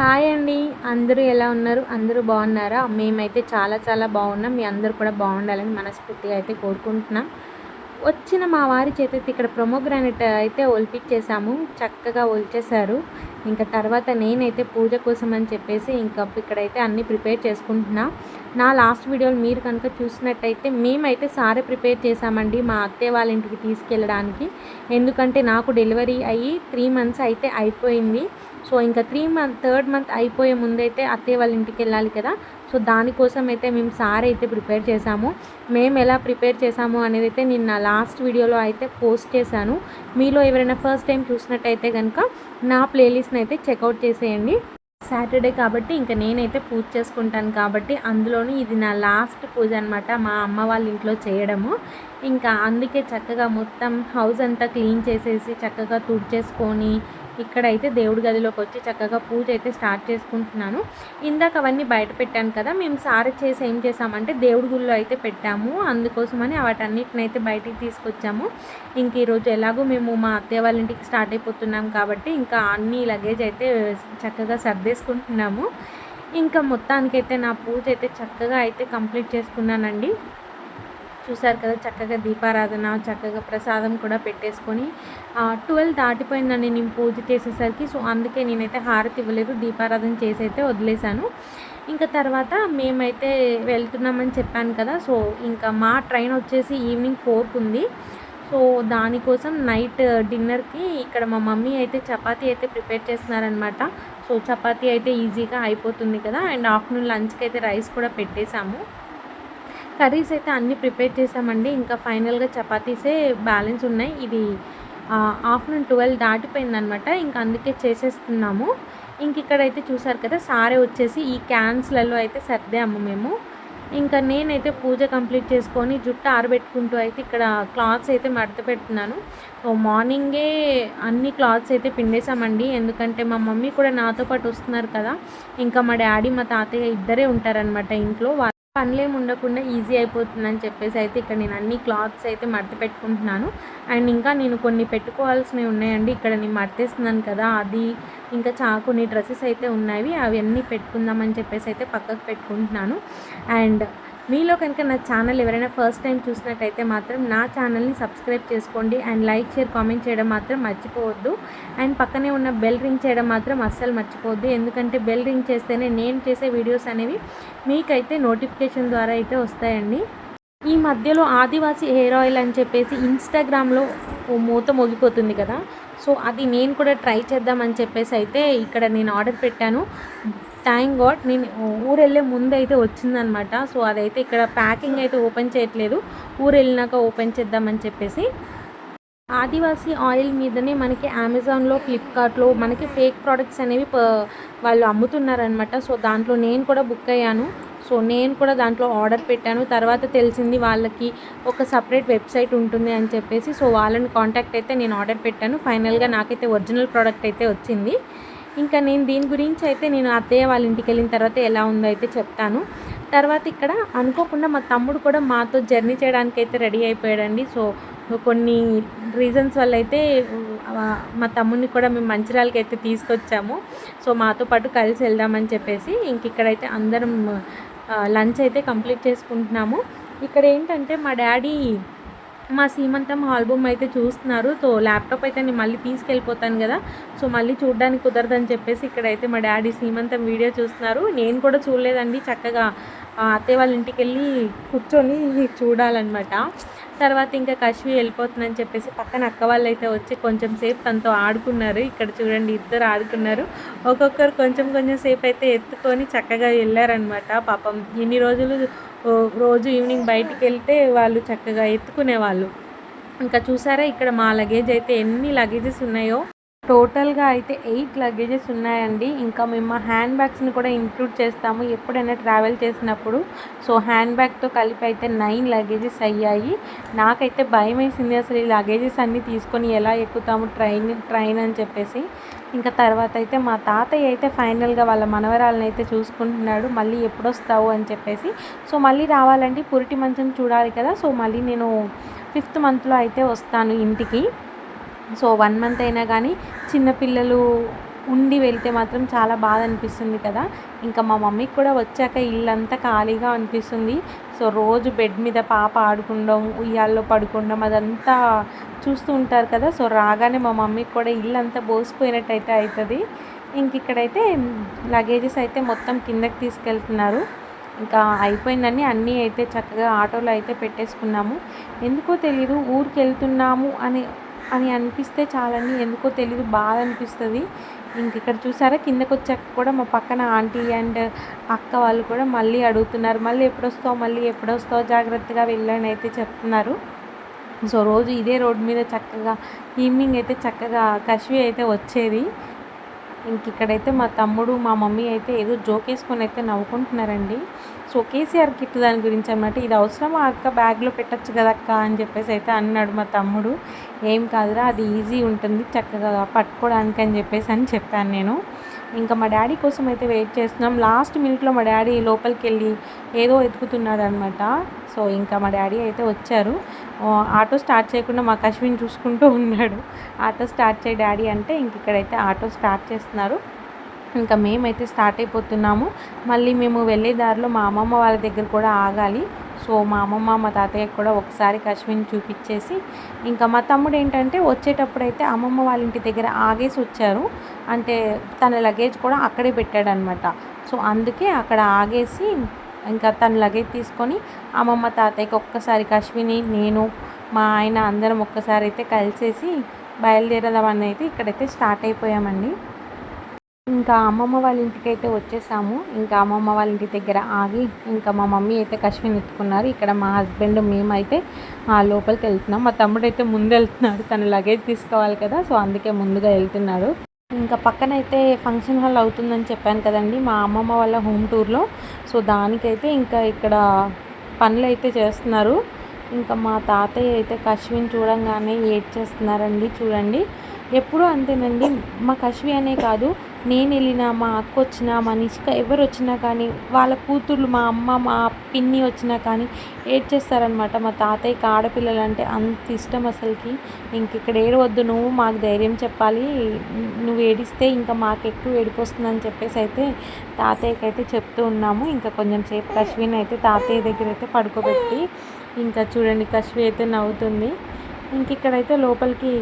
Hi అండి. అందరూ ఎలా ఉన్నారు? అందరూ బాగున్నారా? మేమైతే చాలా చాలా బాగున్నాం. మీ అందరూ కూడా బాగుండాలని మనస్ఫూర్తిగా అయితే కోరుకుంటున్నాం. వచ్చిన మా వారి చేతైతే ఇక్కడ ప్రొమోగ్రానైట్ అయితే ఒలిపించేసాము. చక్కగా ఒలిచేశారు. ఇంకా తర్వాత నేనైతే పూజ కోసం అని చెప్పేసి ఇంకా ఇక్కడైతే అన్నీ ప్రిపేర్ చేసుకుంటున్నా. నా లాస్ట్ వీడియోలు మీరు కనుక చూసినట్టయితే మేమైతే సారే ప్రిపేర్ చేసామండి మా అత్తయ్య వాళ్ళ ఇంటికి తీసుకెళ్ళడానికి. ఎందుకంటే నాకు డెలివరీ అయ్యి 3 మంత్స్ అయితే అయిపోయింది. సో ఇంకా థర్డ్ మంత్ అయిపోయే ముందైతే అత్తయ్య వాళ్ళ ఇంటికి వెళ్ళాలి కదా. సో దానికోసం అయితే మేము సారీ అయితే ప్రిపేర్ చేసాము. మేము ఎలా ప్రిపేర్ చేసాము అనేది అయితే నేను నా లాస్ట్ వీడియోలో అయితే పోస్ట్ చేశాను. మీలో ఎవరైనా ఫస్ట్ టైం చూసినట్టయితే కనుక నా ప్లేలిస్ట్ని అయితే చెక్అవుట్ చేసేయండి. సాటర్డే కాబట్టి ఇంకా నేనైతే పూజ చేసుకుంటాను కాబట్టి అందులోని ఇది నా లాస్ట్ పూజ అనమాట మా అమ్మ వాళ్ళ ఇంట్లో చేయడము. ఇంకా అందుకే చక్కగా మొత్తం హౌస్ అంతా క్లీన్ చేసేసి చక్కగా తుడిచేసుకొని ఇక్కడైతే దేవుడి గదిలోకి వచ్చి చక్కగా పూజ అయితే స్టార్ట్ చేసుకుంటున్నాను. ఇందాక అవన్నీ బయట పెట్టాను కదా, మేము సారె చేసి ఏం చేసామంటే దేవుడి గుళ్ళో అయితే పెట్టాము. అందుకోసమని వాటన్నిటిని అయితే బయటికి తీసుకొచ్చాము. ఇంక ఈరోజు ఎలాగో మేము మా అత్తయ్య వాళ్ళ ఇంటికి స్టార్ట్ అయిపోతున్నాం కాబట్టి ఇంకా అన్ని లగేజ్ అయితే చక్కగా సర్దేసుకుంటున్నాము. ఇంకా మొత్తానికైతే నా పూజ అయితే చక్కగా అయితే కంప్లీట్ చేసుకున్నానండి. చూసారు కదా, చక్కగా దీపారాధన చక్కగా ప్రసాదం కూడా పెట్టేసుకొని 12 దాటిపోయిందండి నేను పూజ చేసేసరికి. సో అందుకే నేనైతే హారతి ఇవ్వలేదు, దీపారాధన చేసి అయితే వదిలేశాను. ఇంకా తర్వాత మేమైతే వెళ్తున్నామని చెప్పాను కదా. సో ఇంకా మా ట్రైన్ వచ్చేసి ఈవినింగ్ 4కి ఉంది. సో దానికోసం నైట్ డిన్నర్కి ఇక్కడ మా మమ్మీ అయితే చపాతీ అయితే ప్రిపేర్ చేస్తున్నారనమాట. సో చపాతీ అయితే ఈజీగా అయిపోతుంది కదా. అండ్ ఆఫ్టర్నూన్ లంచ్కి అయితే రైస్ కూడా పెట్టేశాము. కర్రీస్ అయితే అన్నీ ప్రిపేర్ చేసామండి. ఇంకా ఫైనల్గా చపాతీసే బ్యాలెన్స్ ఉన్నాయి. ఇది ఆఫ్టర్నూన్ 12 దాటిపోయిందనమాట. ఇంకా అందుకే చేసేస్తున్నాము. ఇంక ఇక్కడైతే చూసారు కదా, సారే వచ్చేసి ఈ క్యాన్స్లలో అయితే సర్దాము మేము. ఇంకా నేనైతే పూజ కంప్లీట్ చేసుకొని జుట్టు ఆరబెట్టుకుంటూ అయితే ఇక్కడ క్లాత్స్ అయితే మడత పెడుతున్నాను. మార్నింగే అన్ని క్లాత్స్ అయితే పిండేసామండి. ఎందుకంటే మా మమ్మీ కూడా నాతో పాటు వస్తున్నారు కదా. ఇంకా మా డాడీ మా తాతయ్య ఇద్దరే ఉంటారనమాట ఇంట్లో. పనులేమి ఉండకుండా ఈజీ అయిపోతుందని చెప్పేసి అయితే ఇక్కడ నేను అన్ని క్లాత్స్ అయితే మడత పెట్టుకుంటున్నాను. అండ్ ఇంకా నేను కొన్ని పెట్టుకోవాల్సినవి ఉన్నాయండి. ఇక్కడ నేను మడతేస్తున్నాను కదా, అది ఇంకా కొన్ని డ్రెస్సెస్ అయితే ఉన్నాయి. అవన్నీ పెట్టుకుందామని చెప్పేసి అయితే పక్కకు పెట్టుకుంటున్నాను. అండ్ మీలో కనుక నా ఛానల్ ఎవరైనా ఫస్ట్ టైం చూసినట్టయితే మాత్రం నా ఛానల్ని సబ్స్క్రైబ్ చేసుకోండి. అండ్ లైక్ షేర్ కామెంట్ చేయడం మాత్రం మర్చిపోవద్దు. అండ్ పక్కనే ఉన్న బెల్ రింగ్ చేయడం మాత్రం అస్సలు మర్చిపోవద్దు. ఎందుకంటే బెల్ రింగ్ చేస్తేనే నేను చేసే వీడియోస్ అనేవి మీకైతే నోటిఫికేషన్ ద్వారా అయితే వస్తాయండి. ఈ మధ్యలో ఆదివాసి హెయిర్ ఆయిల్ అని చెప్పేసి ఇన్స్టాగ్రామ్లో మూత మోగిపోతుంది కదా. సో అది నేను కూడా ట్రై చేద్దామని చెప్పేసి అయితే ఇక్కడ నేను ఆర్డర్ పెట్టాను. థ్యాంక్ గాడ్ నేను ఊరు వెళ్ళే ముందు అయితే వచ్చిందనమాట. సో అదైతే ఇక్కడ ప్యాకింగ్ అయితే ఓపెన్ చేయట్లేదు, ఊరు వెళ్ళినాక ఓపెన్ చేద్దామని చెప్పేసి. ఆదివాసి ఆయిల్ మీదనే మనకి అమెజాన్లో ఫ్లిప్కార్ట్లో మనకి ఫేక్ ప్రోడక్ట్స్ అనేవి వాళ్ళు అమ్ముతున్నారనమాట. సో దాంట్లో నేను కూడా బుక్ అయ్యాను. సో నేను కూడా దాంట్లో ఆర్డర్ పెట్టాను. తర్వాత తెలిసింది వాళ్ళకి ఒక సపరేట్ వెబ్సైట్ ఉంటుంది అని చెప్పేసి. సో వాళ్ళని కాంటాక్ట్ అయితే నేను ఆర్డర్ పెట్టాను. ఫైనల్గా నాకైతే ఒరిజినల్ ప్రోడక్ట్ అయితే వచ్చింది. ఇంకా నేను దీని గురించి అయితే నేను అత్తయ్య వాళ్ళ ఇంటికి వెళ్ళిన తర్వాత ఎలా ఉందో అయితే చెప్తాను. తర్వాత ఇక్కడ అనుకోకుండా మా తమ్ముడు కూడా మాతో జర్నీ చేయడానికి అయితే రెడీ అయిపోయాడండి. సో కొన్ని రీజన్స్ వల్ల అయితే మా తమ్ముడిని కూడా మేము మంచిర్యాలకి అయితే తీసుకొచ్చాము. సో మాతో పాటు కలిసి వెళ్దామని చెప్పేసి ఇంక ఇక్కడైతే అందరం లంచ్ అయితే కంప్లీట్ చేసుకుంటున్నాము. ఇక్కడ ఏంటంటే మా డాడీ మా సీమంతం ఆల్బమ్ అయితే చూస్తున్నారు. సో ల్యాప్టాప్ అయితే నేను మళ్ళీ తీసుకెళ్ళిపోతాను కదా. సో మళ్ళీ చూడడానికి కుదరదని చెప్పేసి ఇక్కడైతే మా డాడీ సీమంతం వీడియో చూస్తున్నారు. నేను కూడా చూడలేదండి, చక్కగా అత్తయ్య వాళ్ళ ఇంటికి వెళ్ళి కూర్చొని చూడాలన్నమాట. తర్వాత ఇంకా కశ్వి వెళ్ళిపోతుందని చెప్పేసి పక్కన అక్క వాళ్ళు అయితే వచ్చి కొంచెం సేపు తనతో ఆడుకున్నారు. ఇక్కడ చూడండి, ఇద్దరు ఆడుకున్నారు. ఒక్కొక్కరు కొంచెం సేపు అయితే ఎత్తుకొని చక్కగా వెళ్ళారనమాట. పాపం ఇన్ని రోజులు రోజు ఈవినింగ్ బయటికి వెళ్తే వాళ్ళు చక్కగా ఎత్తుకునేవాళ్ళు. ఇంకా చూసారా ఇక్కడ మా లగేజ్ అయితే ఎన్ని లగేజెస్ ఉన్నాయో. టోటల్గా అయితే 8 లగేజెస్ ఉన్నాయండి. ఇంకా మేము మా హ్యాండ్ బ్యాగ్స్ని కూడా ఇంక్లూడ్ చేస్తాము ఎప్పుడైనా ట్రావెల్ చేసినప్పుడు. సో హ్యాండ్ బ్యాగ్తో కలిపి అయితే 9 లగేజెస్ అయ్యాయి. నాకైతే భయం వేసింది అసలు ఈ లగేజెస్ అన్నీ తీసుకొని ఎలా ఎక్కుతాము ట్రైన్ అని చెప్పేసి. ఇంకా తర్వాత అయితే మా తాతయ్య అయితే ఫైనల్గా వాళ్ళ మనవరాలను అయితే చూసుకుంటున్నాడు, మళ్ళీ ఎప్పుడు వస్తావు అని చెప్పేసి. సో మళ్ళీ రావాలంటే పురిటి మంచం చూడాలి కదా. సో మళ్ళీ నేను 5th మంత్లో అయితే వస్తాను ఇంటికి. సో 1 మంత్ అయినా కానీ చిన్నపిల్లలు ఉండి వెళ్తే మాత్రం చాలా బాధ అనిపిస్తుంది కదా. ఇంకా మా మమ్మీకి కూడా వచ్చాక ఇల్లంతా ఖాళీగా అనిపిస్తుంది. సో రోజు బెడ్ మీద పాప ఆడుకుండం, ఉయ్యాల్లో పడుకోవడం అదంతా చూస్తూ ఉంటారు కదా. సో రాగానే మా మమ్మీకి కూడా ఇల్లంతా బోసిపోయినట్టయితే అవుతుంది. ఇంక ఇక్కడైతే లగేజెస్ అయితే మొత్తం కిందకి తీసుకెళ్తున్నారు. ఇంకా అయిపోయిందని అన్నీ అయితే చక్కగా ఆటోలో అయితే పెట్టేసుకున్నాము. ఎందుకో తెలీదు ఊరికి వెళ్తున్నాము అని అని అనిపిస్తే చాలండి, ఎందుకో తెలీదు బాధ అనిపిస్తుంది. ఇంక ఇక్కడ చూసారా కిందకు వచ్చాక కూడా మా పక్కన ఆంటీ అండ్ అక్క వాళ్ళు కూడా మళ్ళీ అడుగుతున్నారు, మళ్ళీ ఎప్పుడొస్తావు జాగ్రత్తగా వెళ్ళని అయితే చెప్తున్నారు. సో రోజు ఇదే రోడ్డు మీద చక్కగా ఈవినింగ్ అయితే చక్కగా కశ్వి అయితే వచ్చేది. ఇంక ఇక్కడైతే మా తమ్ముడు మా మమ్మీ అయితే ఏదో జోక్ వేసుకొని అయితే నవ్వుకుంటున్నారండి. సో కేసీఆర్ కిట్ దాని గురించి అన్నమాట. ఇది అవసరమా అక్క, బ్యాగ్లో పెట్టచ్చు కదా అక్క అని చెప్పేసి అయితే అన్నాడు మా తమ్ముడు. ఏం కాదురా, అది ఈజీ ఉంటుంది చక్కగా పట్టుకోవడానికి అని చెప్పేసి అని చెప్పాను నేను. ఇంకా మా డాడీ కోసం అయితే వెయిట్ చేస్తున్నాం. లాస్ట్ మినిట్లో మా డాడీ లోపలికి వెళ్ళి ఏదో ఎతుకుతున్నాడు అనమాట. సో ఇంకా మా డాడీ అయితే వచ్చారు. ఆటో స్టార్ట్ చేయకుండా మా అశ్విన్ చూసుకుంటూ ఉన్నాడు. ఆటో స్టార్ట్ చేయి డాడీ అంటే ఇంక ఇక్కడైతే ఆటో స్టార్ట్ చేస్తున్నారు. ఇంకా మేమైతే స్టార్ట్ అయిపోతున్నాము. మళ్ళీ మేము వెళ్ళే దారిలో మా అమ్మమ్మ వాళ్ళ దగ్గర కూడా ఆగాలి. సో మా అమ్మమ్మ మా తాతయ్యకి కూడా ఒకసారి అశ్విన్ చూపించేసి ఇంకా మా తమ్ముడు ఏంటంటే వచ్చేటప్పుడు అయితే అమ్మమ్మ వాళ్ళ ఇంటి దగ్గర ఆగేసి వచ్చారు. అంటే తన లగేజ్ కూడా అక్కడే పెట్టాడనమాట. సో అందుకే అక్కడ ఆగేసి ఇంకా తన లగేజ్ తీసుకొని అమ్మమ్మ తాతయ్యకి ఒక్కసారి అశ్విని నేను మా ఆయన అందరం ఒక్కసారి అయితే కలిసేసి బయలుదేరదామని అయితే ఇక్కడైతే స్టార్ట్ అయిపోయామండి. ఇంకా అమ్మమ్మ వాళ్ళ ఇంటికి అయితే వచ్చేసాము. ఇంకా అమ్మమ్మ వాళ్ళ ఇంటి దగ్గర ఆగి ఇంకా మా మమ్మీ అయితే అశ్విన్ ఎత్తుకున్నారు. ఇక్కడ మా హస్బెండ్ మేమైతే లోపలికి వెళ్తున్నాం. మా తమ్ముడు అయితే ముందు వెళ్తున్నాడు, తన లగేజ్ తీసుకోవాలి కదా. సో అందుకే ముందుగా వెళ్తున్నాడు. ఇంకా పక్కన అయితే ఫంక్షన్ హాల్ అవుతుందని చెప్పాను కదండి మా అమ్మమ్మ వాళ్ళ హోమ్ టూర్లో. సో దానికైతే ఇంకా ఇక్కడ పనులు అయితే చేస్తున్నారు. ఇంకా మా తాతయ్య అయితే అశ్విన్ చూడంగానే ఏడ్చేస్తున్నారండి. చూడండి ఎప్పుడూ అంతేనండి, మా కశ్వి అనే కాదు, నేను వెళ్ళినా మా అక్క వచ్చినా మా నిష్క ఎవరు వచ్చినా కానీ వాళ్ళ కూతుర్లు మా అమ్మ మా పిన్ని వచ్చినా కానీ ఏడ్చేస్తారనమాట. మా తాతయ్యకి ఆడపిల్లలు అంటే అంత ఇష్టం అసలుకి. ఇంక ఇక్కడ ఏడవద్దు, నువ్వు మాకు ధైర్యం చెప్పాలి, నువ్వు ఏడిస్తే ఇంకా మాకు ఎక్కువ ఏడిపోస్తుందని చెప్పేసి అయితే తాతయ్యకి అయితే చెప్తూ ఉన్నాము. ఇంకా కొంచెం సేపు అశ్విని అయితే తాతయ్య దగ్గర అయితే పడుకోబెట్టి ఇంకా చూడండి కశ్వి అయితే నవ్వుతుంది. ఇంక ఇక్కడైతే లోపలికి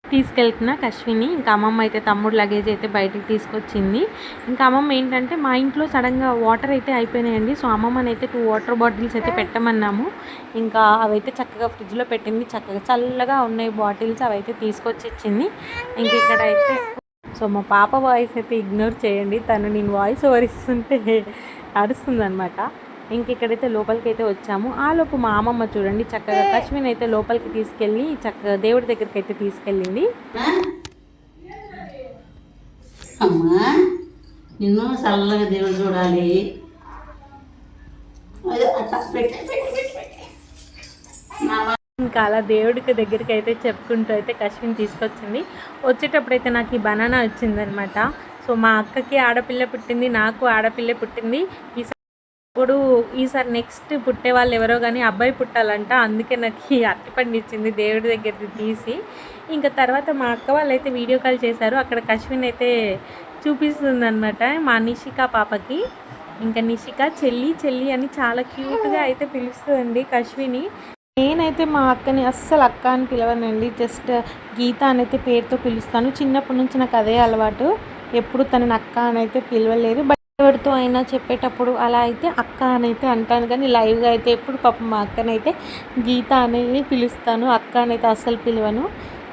తీసుకెళ్తున్నా అశ్విని. ఇంకా అమ్మమ్మ అయితే తమ్ముడు లగేజ్ అయితే బయటికి తీసుకొచ్చింది. ఇంకా అమ్మమ్మ ఏంటంటే మా ఇంట్లో సడన్గా వాటర్ అయితే అయిపోయినాయండి. సో అమ్మమ్మని అయితే 2 వాటర్ బాటిల్స్ అయితే పెట్టమన్నాము. ఇంకా అవైతే చక్కగా ఫ్రిడ్జ్లో పెట్టింది, చక్కగా చల్లగా ఉన్నాయి బాటిల్స్, అవైతే తీసుకొచ్చి ఇచ్చింది. ఇంక ఇక్కడైతే సో మా పాప వాయిస్ అయితే ఇగ్నోర్ చేయండి, తను నేను వాయిస్ ఓవర్ ఇస్తుంటే అరుస్తుంది అనమాట. ఇంక ఇక్కడైతే లోపలికి అయితే వచ్చాము. ఆలోపు మా అమ్మమ్మ చూడండి చక్కగా అశ్విన్ అయితే లోపలికి తీసుకెళ్ళి చక్కగా దేవుడి దగ్గరికి అయితే తీసుకెళ్ళింది. అమ్మా నిన్ను చల్లగా దేవుడు చూడాలి. ఇంకా అలా దేవుడికి దగ్గరికి అయితే చెప్పుకుంటూ అయితే అశ్విన్ తీసుకొచ్చింది. వచ్చేటప్పుడు అయితే నాకు ఈ బనానా వచ్చిందనమాట. సో మా అక్కకి ఆడపిల్ల పుట్టింది, నాకు ఆడపిల్ల పుట్టింది. ఇప్పుడు ఈసారి నెక్స్ట్ పుట్టే వాళ్ళు ఎవరో కానీ అబ్బాయి పుట్టాలంట, అందుకే నాకు ఈ అరటిపండు ఇచ్చింది దేవుడి దగ్గర తీసి. ఇంకా తర్వాత మా అక్క వాళ్ళు అయితే వీడియో కాల్ చేశారు. అక్కడ అశ్విన్ అయితే చూపిస్తుంది అనమాట మా నిషిక పాపకి. ఇంకా నిషిక చెల్లి చెల్లి అని చాలా క్యూట్గా అయితే పిలుస్తుందండి అశ్విని. నేనైతే మా అక్కని అస్సలు అక్క అని పిలవనండి, జస్ట్ గీత అనైతే పేరుతో పిలుస్తాను. చిన్నప్పటి నుంచి నాకు అదే అలవాటు, ఎప్పుడు తనని అక్క అని అయితే పిలవలేదు. ఎవరితో అయినా చెప్పేటప్పుడు అలా అయితే అక్క అని అయితే అంటాను, కానీ లైవ్గా అయితే ఎప్పుడు పాపం మా అక్కనైతే గీత అనేది పిలుస్తాను, అక్క అనైతే అస్సలు పిలవను.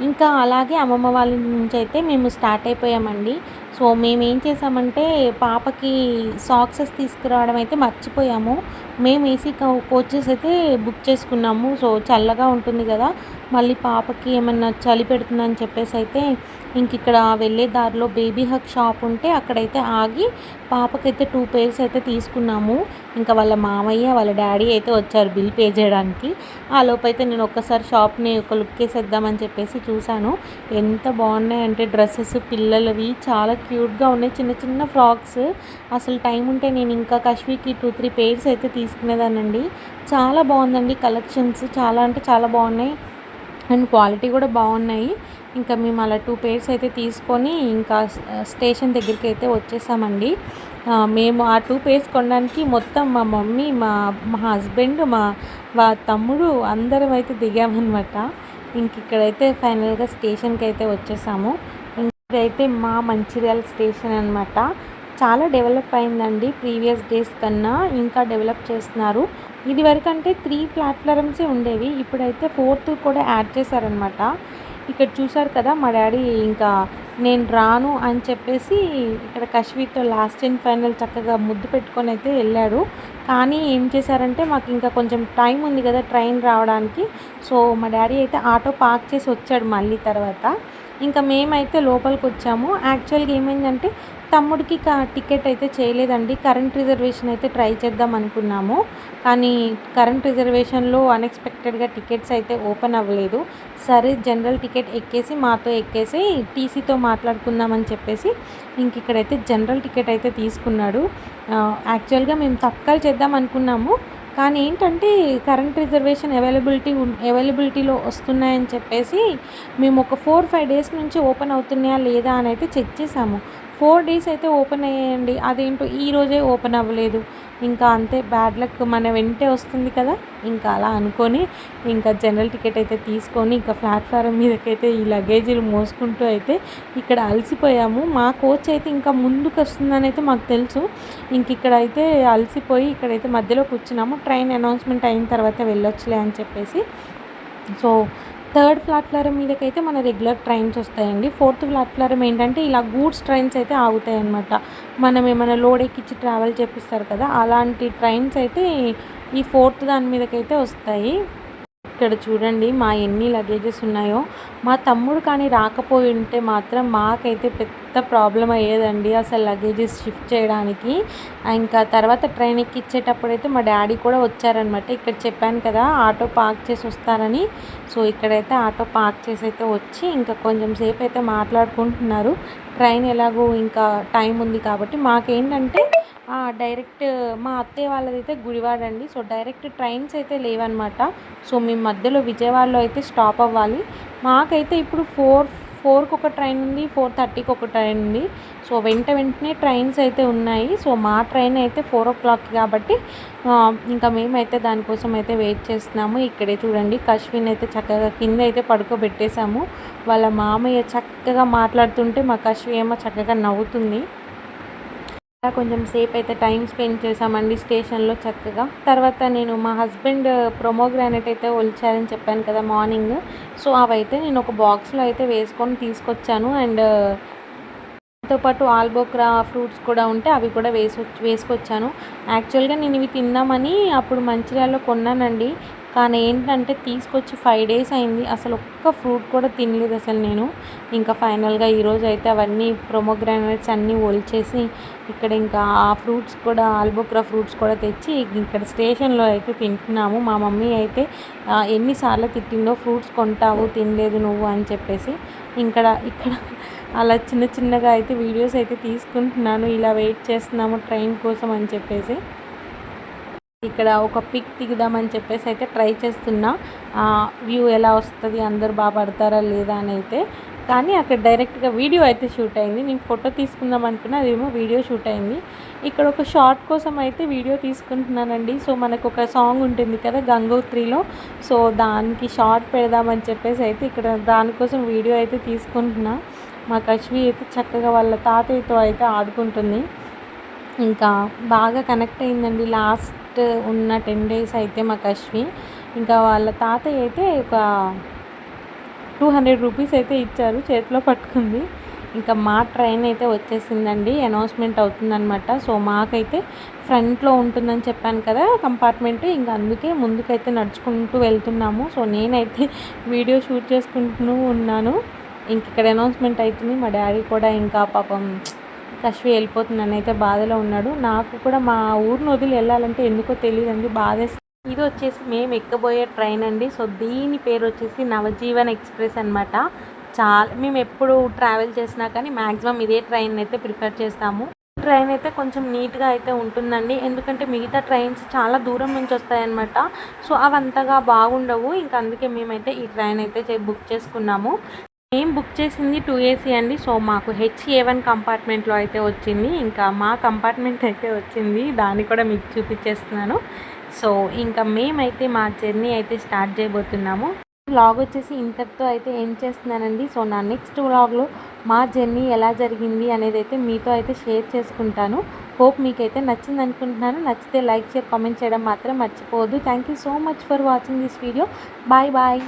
ఇంకా అలాగే అమ్మమ్మ వాళ్ళ నుంచి అయితే మేము స్టార్ట్ అయిపోయామండి. సో మేము ఏం చేసామంటే పాపకి సాక్సెస్ తీసుకురావడం అయితే మర్చిపోయాము. మేము ఏసీ కోచెస్ అయితే బుక్ చేసుకున్నాము. సో చల్లగా ఉంటుంది కదా, మళ్ళీ పాపకి ఏమన్నా చలి పెడుతుందని చెప్పేసి అయితే ఇంక ఇక్కడ వెళ్ళే దారిలో బేబీ హగ్ షాప్ ఉంటే అక్కడైతే ఆగి పాపకైతే 2 పేర్స్ అయితే తీసుకున్నాము. ఇంకా వాళ్ళ మామయ్య వాళ్ళ డాడీ అయితే వచ్చారు బిల్ పే చేయడానికి. ఆ లోపైతే నేను ఒక్కసారి షాప్ని ఒక లుక్ వేసేద్దామని చెప్పేసి చూశాను. ఎంత బాగున్నాయంటే డ్రెస్సెస్ పిల్లలవి చాలా క్యూట్గా ఉన్నాయి, చిన్న చిన్న ఫ్రాక్స్. అసలు టైం ఉంటే నేను ఇంకా కశ్వికి 2-3 పేర్స్ అయితే తీసుకునేదానండి. చాలా బాగుందండి కలెక్షన్స్, చాలా అంటే చాలా బాగున్నాయి అండ్ క్వాలిటీ కూడా బాగున్నాయి. ఇంకా మేము అలా 2 పేర్స్ అయితే తీసుకొని ఇంకా స్టేషన్ దగ్గరికి అయితే వచ్చేసామండి. మేము ఆ 2 పేర్స్ కొనడానికి మొత్తం మా మమ్మీ, మా మా హస్బెండ్, మా తమ్ముడు అందరం అయితే దిగామన్నమాట. ఇంక ఇక్కడైతే ఫైనల్గా స్టేషన్కి అయితే వచ్చేసాము. ఇదైతే మా మంచిర్యాల స్టేషన్ అనమాట. చాలా డెవలప్ అయిందండి ప్రీవియస్ డేస్ కన్నా, ఇంకా డెవలప్ చేస్తున్నారు. ఇది వరకు అంటే 3 ప్లాట్ఫారమ్సే ఉండేవి, ఇప్పుడైతే 4th కూడా యాడ్ చేశారనమాట. ఇక్కడ చూసారు కదా మా డాడీ ఇంకా నేను రాను అని చెప్పేసి ఇక్కడ కశ్వీర్తో లాస్ట్ అండ్ ఫైనల్ చక్కగా ముద్దు పెట్టుకొని అయితే వెళ్ళాడు. కానీ ఏం చేశారంటే మాకు ఇంకా కొంచెం టైం ఉంది కదా ట్రైన్ రావడానికి, సో మా డాడీ అయితే ఆటో పార్క్ చేసి వచ్చాడు మళ్ళీ తర్వాత. ఇంకా మేమైతే లోపలికి వచ్చాము. యాక్చువల్గా ఏమైందంటే తమ్ముడికి టికెట్ అయితే చేయలేదండి. కరెంట్ రిజర్వేషన్ అయితే ట్రై చేద్దాం అనుకున్నాము, కానీ కరెంట్ రిజర్వేషన్లో అన్ఎక్స్పెక్టెడ్గా టికెట్స్ అయితే ఓపెన్ అవ్వలేదు. సరే జనరల్ టికెట్ ఎక్కేసి మాతో ఎక్కేసి టీసీతో మాట్లాడుకుందామని చెప్పేసి ఇంక ఇక్కడైతే జనరల్ టికెట్ అయితే తీసుకున్నాడు. యాక్చువల్గా మేము తత్కాల్ చేద్దాం అనుకున్నాము, కానీ ఏంటంటే కరెంట్ రిజర్వేషన్ అవైలబిలిటీలో వస్తున్నాయని చెప్పేసి మేము ఒక 4-5 డేస్ నుంచి ఓపెన్ అవుతున్నాయా లేదా అని అయితే చెక్ చేసాము. 4 డేస్ అయితే ఓపెన్ అయ్యాయండి. అదేంటో ఈరోజే ఓపెన్ అవ్వలేదు. ఇంకా అంతే, బ్యాడ్ లక్ మన వెంటే వస్తుంది కదా, ఇంకా అలా అనుకొని ఇంకా జనరల్ టికెట్ అయితే తీసుకొని ఇంకా ప్లాట్ఫారం మీదకైతే ఈ లగేజీలు మోసుకుంటూ అయితే ఇక్కడ అలసిపోయాము. మా కోచ్ అయితే ఇంకా ముందుకు వస్తుందని అయితే మాకు తెలుసు. ఇంక ఇక్కడైతే అలసిపోయి ఇక్కడైతే మధ్యలో కూర్చున్నాము. ట్రైన్ అనౌన్స్మెంట్ అయిన తర్వాత వెళ్ళొచ్చులే అని చెప్పేసి. సో 3rd ప్లాట్ఫారం మీదకైతే మన రెగ్యులర్ ట్రైన్స్ వస్తాయండి. 4th ప్లాట్ఫారం ఏంటంటే ఇలా గూడ్స్ ట్రైన్స్ అయితే ఆగుతాయి అన్నమాట. మనం ఏమైనా లోడ్ ఎక్కించి ట్రావెల్ చేపిస్తారు కదా, అలాంటి ట్రైన్స్ అయితే ఈ 4th దాని మీదకైతే వస్తాయి. ఇక్కడ చూడండి మా ఎన్ని లగేజెస్ ఉన్నాయో. మా తమ్ముడు కానీ రాకపోయి ఉంటే మాత్రం మాకైతే పెద్ద ప్రాబ్లం అయ్యేదండి అసలు లగేజెస్ షిఫ్ట్ చేయడానికి. ఇంకా తర్వాత ట్రైన్ ఎక్కిచ్చేటప్పుడైతే మా డాడీ కూడా వచ్చారనమాట. ఇక్కడ చెప్పాను కదా ఆటో పార్క్ చేసి వస్తారని, సో ఇక్కడైతే ఆటో పార్క్ చేసి అయితే వచ్చి ఇంకా కొంచెం సేపు అయితే మాట్లాడుకుంటున్నారు. ట్రైన్ ఎలాగో ఇంకా టైం ఉంది కాబట్టి. మాకేంటంటే డైరెక్ట్ మా అత్తయ్య వాళ్ళదైతే గుడివాడ అండి, సో డైరెక్ట్ ట్రైన్స్ అయితే లేవన్నమాట. సో మేము మధ్యలో విజయవాడలో అయితే స్టాప్ అవ్వాలి. మాకైతే ఇప్పుడు 4కి ఒక ట్రైన్ ఉంది, 4:30కి ఒక ట్రైన్ ఉంది. సో వెంటనే ట్రైన్స్ అయితే ఉన్నాయి. సో మా ట్రైన్ అయితే 4 o'clock కాబట్టి ఇంకా మేమైతే దానికోసం అయితే వెయిట్ చేస్తున్నాము. ఇక్కడే చూడండి కశ్విన్ అయితే చక్కగా కింద అయితే పడుకోబెట్టేశాము. వాళ్ళ మామయ్య చక్కగా మాట్లాడుతుంటే మా కశ్వి ఏమో చక్కగా నవ్వుతుంది. కొంచెం సేపు అయితే టైం స్పెండ్ చేసామండి స్టేషన్లో చక్కగా. తర్వాత నేను మా హస్బెండ్ ప్రొమోగ్రానైట్ అయితే ఒలిచారని చెప్పాను కదా మార్నింగ్, సో అవైతే నేను ఒక బాక్స్లో అయితే వేసుకొని తీసుకొచ్చాను. అండ్ దాంతో పాటు ఆల్బోక్రా ఫ్రూట్స్ కూడా ఉంటే అవి కూడా వేసుకొచ్చాను. యాక్చువల్గా నేను ఇవి తిందామని అప్పుడు మంచిర్యాలలో కొన్నానండి, కానీ ఏంటంటే తీసుకొచ్చి 5 days అయింది, అసలు ఒక్క ఫ్రూట్ కూడా తినలేదు అసలు నేను. ఇంకా ఫైనల్గా ఈరోజు అయితే అవన్నీ ప్రొమోగ్రానేట్స్ అన్నీ ఒలిచేసి ఇక్కడ ఇంకా ఆ ఫ్రూట్స్ కూడా ఆల్బోక్రా ఫ్రూట్స్ కూడా తెచ్చి ఇక్కడ స్టేషన్లో అయితే తింటున్నాము. మా మమ్మీ అయితే ఎన్నిసార్లు తిట్టిందో ఫ్రూట్స్ కొంటావు తినలేదు నువ్వు అని చెప్పేసి. ఇక్కడ అలా చిన్నగా అయితే వీడియోస్ అయితే తీసుకుంటున్నాను, ఇలా వెయిట్ చేస్తున్నాము ట్రైన్ కోసం అని చెప్పేసి. ఇక్కడ ఒక పిక్ దిగుదామని చెప్పేసి అయితే ట్రై చేస్తున్నా. వ్యూ ఎలా వస్తుంది, అందరు బాగా పడతారా లేదా అని అయితే. కానీ అక్కడ డైరెక్ట్గా వీడియో అయితే షూట్ అయింది. నేను ఫోటో తీసుకుందాం అనుకున్నా, అదేమో వీడియో షూట్ అయింది. ఇక్కడ ఒక షార్ట్ కోసం అయితే వీడియో తీసుకుంటున్నానండి. సో మనకు ఒక సాంగ్ ఉంటుంది కదా గంగోత్రిలో, సో దానికి షార్ట్ పెడదామని చెప్పేసి అయితే ఇక్కడ దానికోసం వీడియో అయితే తీసుకుంటున్నా. మా కశ్వి అయితే చక్కగా వాళ్ళ తాతయ్యతో అయితే ఆడుకుంటుంది. ఇంకా బాగా కనెక్ట్ అయిందండి లాస్ట్ ఉన్న 10 days అయితే మా కశ్వి. ఇంకా వాళ్ళ తాతయ్య అయితే ఒక 200 రూపీస్ అయితే ఇచ్చారు, చేతిలో పట్టుకుంది. ఇంకా మా ట్రైన్ అయితే వచ్చేసిందండి, అనౌన్స్మెంట్ అవుతుందన్నమాట. సో మాకైతే ఫ్రంట్లో ఉంటుందని చెప్పాను కదా కంపార్ట్మెంట్, ఇంకా అందుకే ముందుకైతే నడుచుకుంటూ వెళ్తున్నాము. సో నేనైతే వీడియో షూట్ చేసుకుంటూ ఉన్నాను. ఇంక ఇక్కడ అనౌన్స్మెంట్ అవుతుంది. మా డాడీ కూడా ఇంకా పాపం కశ్వి వెళ్ళిపోతుందని అయితే బాధలో ఉన్నాడు. నాకు కూడా మా ఊరిని వదిలి వెళ్ళాలంటే ఎందుకో తెలియదండి, బాధేస్తుంది. ఇది వచ్చేసి మేము ఎక్కబోయే ట్రైన్ అండి. సో దీని పేరు వచ్చేసి నవజీవన్ ఎక్స్ప్రెస్ అనమాట. మేము ఎప్పుడు ట్రావెల్ చేసినా కానీ మ్యాక్సిమం ఇదే ట్రైన్ అయితే ప్రిఫర్ చేస్తాము. ట్రైన్ అయితే కొంచెం నీట్గా అయితే ఉంటుందండి, ఎందుకంటే మిగతా ట్రైన్స్ చాలా దూరం నుంచి వస్తాయన్నమాట. సో అవి అంతగా బాగుండవు. ఇంకా అందుకే మేమైతే ఈ ట్రైన్ అయితే బుక్ చేసుకున్నాము. మేము బుక్ చేసింది 2AC అండి. సో మాకు HA1 కంపార్ట్మెంట్లో అయితే వచ్చింది. ఇంకా మా కంపార్ట్మెంట్ అయితే వచ్చింది, దాన్ని కూడా మీకు చూపించేస్తున్నాను. సో ఇంకా మేమైతే మా జర్నీ అయితే స్టార్ట్ చేయబోతున్నాము. వ్లాగ్ వచ్చేసి ఇంతటితో అయితే ఎండ్ చేస్తున్నానండి. సో నా నెక్స్ట్ వ్లాగ్లో మా జర్నీ ఎలా జరిగింది అనేది అయితే మీతో అయితే షేర్ చేసుకుంటాను. హోప్ మీకైతే నచ్చింది అనుకుంటున్నాను. నచ్చితే లైక్, షేర్, కామెంట్ చేయడం మాత్రం మర్చిపోవద్దు. Thank you so much for watching this video. Bye bye.